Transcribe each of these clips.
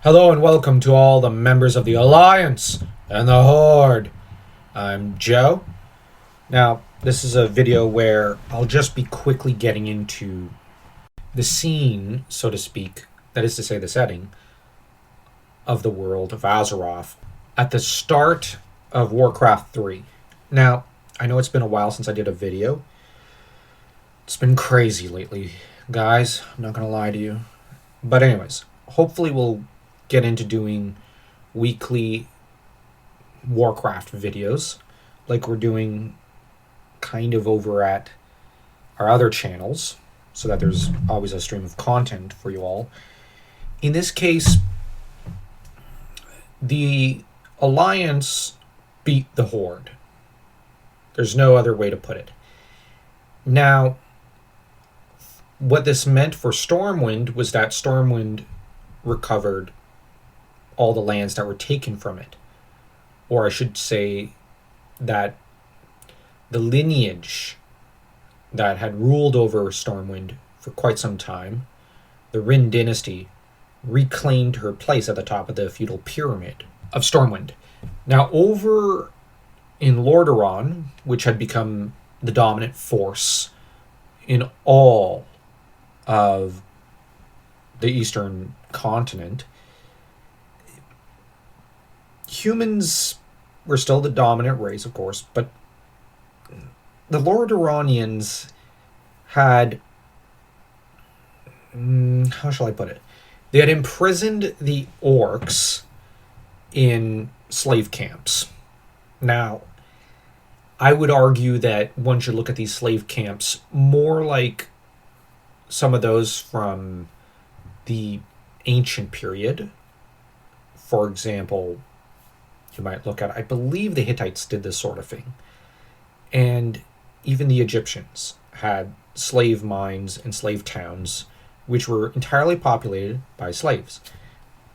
Hello and welcome to all the members of the Alliance and the Horde. I'm Joe. Now, this is a video where I'll just be quickly getting into the scene, so to speak, that is to say the setting, of the world of Azeroth at the start of Warcraft 3. Now, I know it's been a while since I did a video. It's been crazy lately, guys. I'm not going to lie to you. But anyways, hopefully we'll get into doing weekly Warcraft videos like we're doing kind of over at our other channels, so that there's always a stream of content for you all. In this case, the Alliance beat the Horde. There's no other way to put it. Now, what this meant for Stormwind was that Stormwind recovered all the lands that were taken from it. Or I should say that the lineage that had ruled over Stormwind for quite some time, the Rin dynasty, reclaimed her place at the top of the feudal pyramid of Stormwind. Now, over in Lordaeron, which had become the dominant force in all of the eastern continent, humans were still the dominant race, of course, but the Lordaeronians had, how shall I put it? They had imprisoned the orcs in slave camps. Now, I would argue that one should look at these slave camps more like some of those from the ancient period. For example, you might look at, I believe the Hittites did this sort of thing. And even the Egyptians had slave mines and slave towns, which were entirely populated by slaves.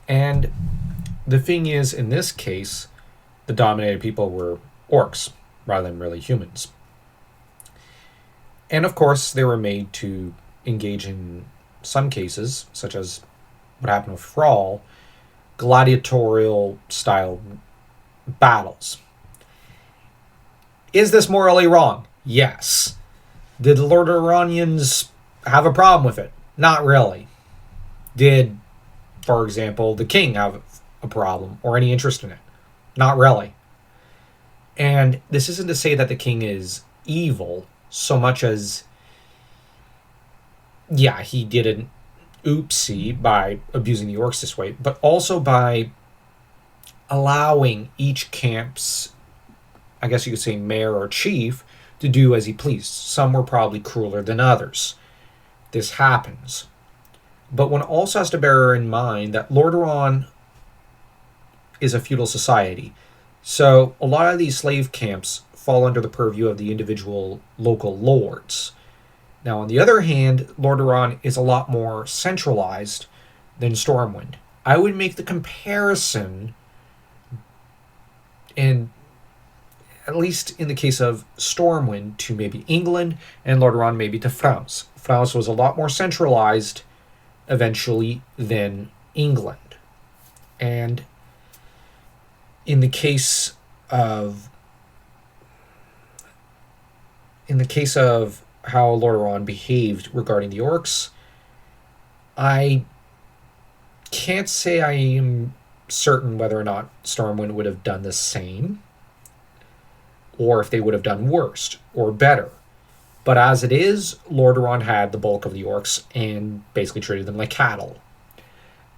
And the thing is, in this case, the dominated people were orcs rather than really humans. And of course, they were made to engage in some cases, such as what happened with Thrall, gladiatorial style battles. Is this morally wrong? Yes. Did the Lordaeronians have a problem with it? Not really. Did, for example, the king have a problem or any interest in it? Not really. And this isn't to say that the king is evil so much as, yeah, he did an oopsie by abusing the orcs this way, but also by allowing each camp's, I guess you could say, mayor or chief to do as he pleased. Some were probably crueler than others. This happens. But one also has to bear in mind that Lordaeron is a feudal society. So a lot of these slave camps fall under the purview of the individual local lords. Now, on the other hand, Lordaeron is a lot more centralized than Stormwind. I would make the comparison, and at least in the case of Stormwind, to maybe England, and Lordaeron maybe to France. France was a lot more centralized eventually than England. And in the case of how Lordaeron behaved regarding the orcs, I can't say I am certain whether or not Stormwind would have done the same, or if they would have done worse or better. But as it is, Lordaeron had the bulk of the orcs and basically treated them like cattle.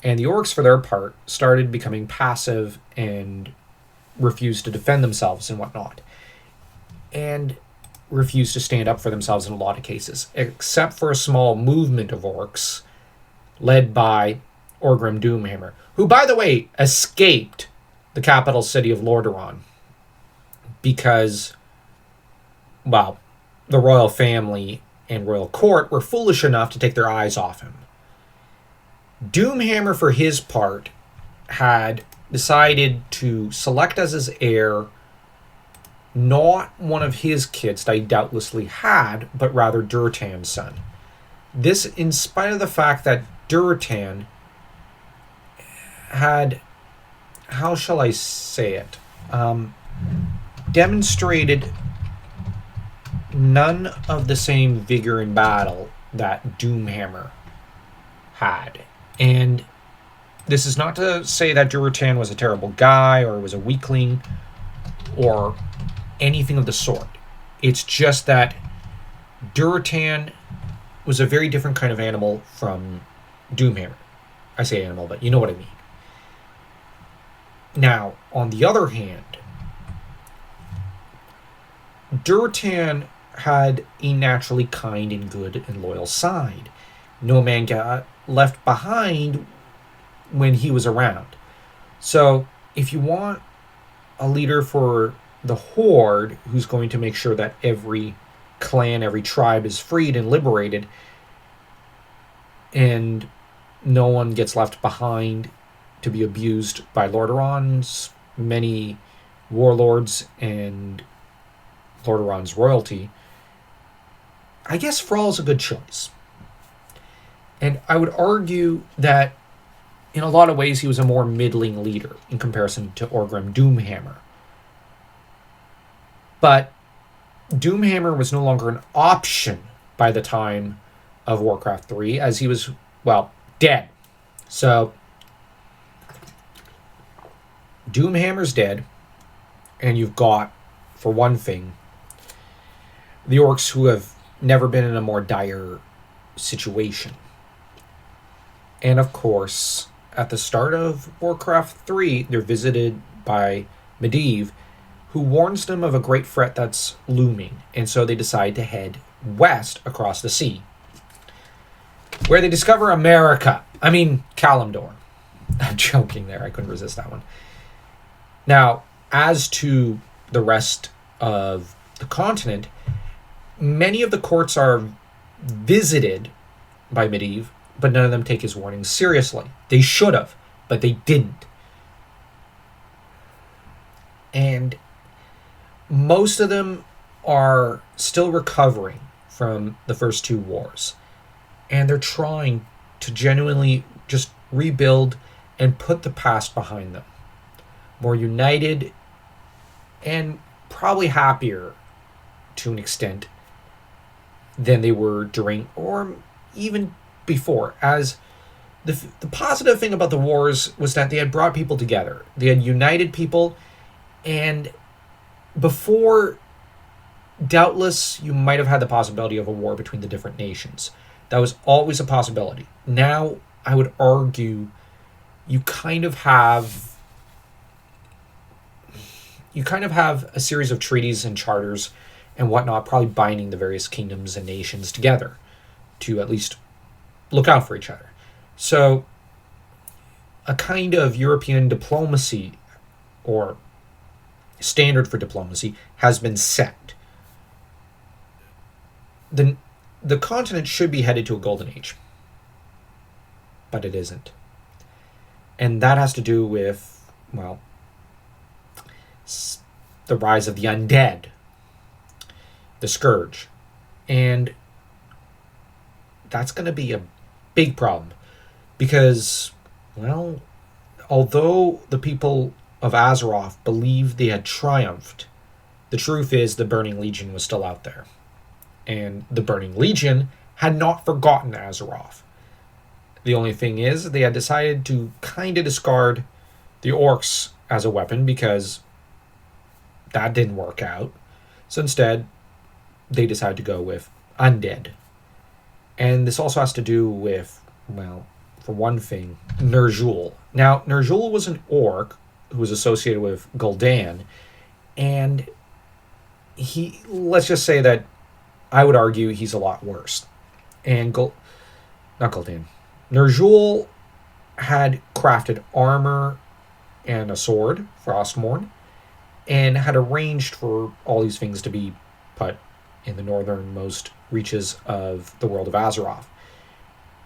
And the orcs, for their part, started becoming passive and refused to defend themselves and whatnot. And refused to stand up for themselves in a lot of cases, except for a small movement of orcs led by Orgrim Doomhammer, who, by the way, escaped the capital city of Lordaeron because, well, the royal family and royal court were foolish enough to take their eyes off him. Doomhammer, for his part, had decided to select as his heir not one of his kids that he doubtlessly had, but rather Durtan's son. This in spite of the fact that Durtan had, how shall I say it, demonstrated none of the same vigor in battle that Doomhammer had. And this is not to say that Durotan was a terrible guy or was a weakling or anything of the sort. It's just that Durotan was a very different kind of animal from Doomhammer. I say animal, but you know what I mean. Now, on the other hand, Durotan had a naturally kind and good and loyal side. No man got left behind when he was around. So, if you want a leader for the Horde who's going to make sure that every clan, every tribe is freed and liberated, and no one gets left behind to be abused by Lord'Aron's many warlords and Lord'Aron's royalty, I guess Thrall is a good choice. And I would argue that in a lot of ways he was a more middling leader in comparison to Orgrim Doomhammer. But Doomhammer was no longer an option by the time of Warcraft 3, as he was, well, dead. So, Doomhammer's dead, and you've got, for one thing, the orcs who have never been in a more dire situation. And of course, at the start of Warcraft 3, they're visited by Medivh, who warns them of a great threat that's looming, and so they decide to head west across the sea, where they discover America. I mean, Kalimdor. I'm joking there. I couldn't resist that one. Now, as to the rest of the continent, many of the courts are visited by Medivh, but none of them take his warnings seriously. They should have, but they didn't. And most of them are still recovering from the first two wars. And they're trying to genuinely just rebuild and put the past behind them. More united and probably happier to an extent than they were during or even before. As the positive thing about the wars was that they had brought people together. They had united people, and before, doubtless, you might have had the possibility of a war between the different nations. That was always a possibility. Now, I would argue you kind of have a series of treaties and charters and whatnot, probably binding the various kingdoms and nations together to at least look out for each other. So, a kind of European diplomacy or standard for diplomacy has been set. The continent should be headed to a golden age, but it isn't. And that has to do with, well, the rise of the undead, the scourge. And that's going to be a big problem because, well, although the people of Azeroth believed they had triumphed, the truth is the Burning Legion was still out there. And the Burning Legion had not forgotten Azeroth. The only thing is, they had decided to kind of discard the orcs as a weapon because that didn't work out. So instead, they decided to go with undead. And this also has to do with, well, for one thing, Ner'Zhul. Now, Ner'Zhul was an orc who was associated with Gul'dan, and let's just say that I would argue he's a lot worse. And not Gul'dan. Ner'Zhul had crafted armor and a sword, Frostmourne, and had arranged for all these things to be put in the northernmost reaches of the world of Azeroth.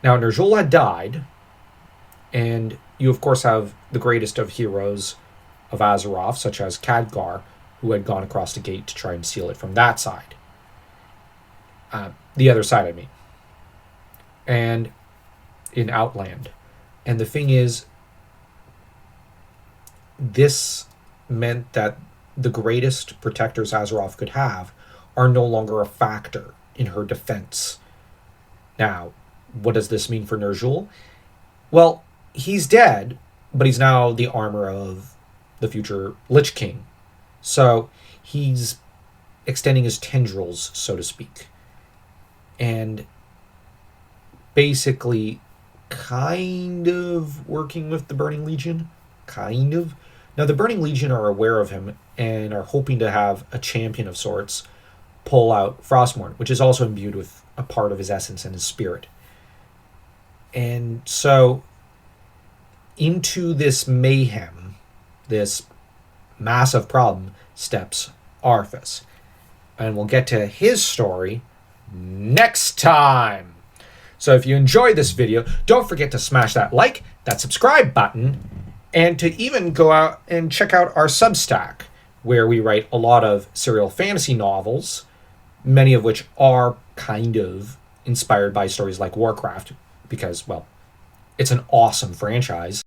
Now, Ner'Zhul had died, and you, of course, have the greatest of heroes of Azeroth, such as Khadgar, who had gone across the gate to try and seal it from that side. The other side, I mean. And in Outland. And the thing is, this meant that the greatest protectors Azeroth could have are no longer a factor in her defense. Now, what does this mean for Ner'Zhul? Well, he's dead, but he's now the armor of the future Lich-king. So he's extending his tendrils, so to speak. And basically kind of working with the Burning Legion. Kind of. Now, the Burning Legion are aware of him and are hoping to have a champion of sorts pull out Frostmourne, which is also imbued with a part of his essence and his spirit. And so, into this mayhem, this massive problem, steps Arthas. And we'll get to his story next time. So if you enjoyed this video, don't forget to smash that like, that subscribe button, and to even go out and check out our Substack, where we write a lot of serial fantasy novels, many of which are kind of inspired by stories like Warcraft, because, well, it's an awesome franchise.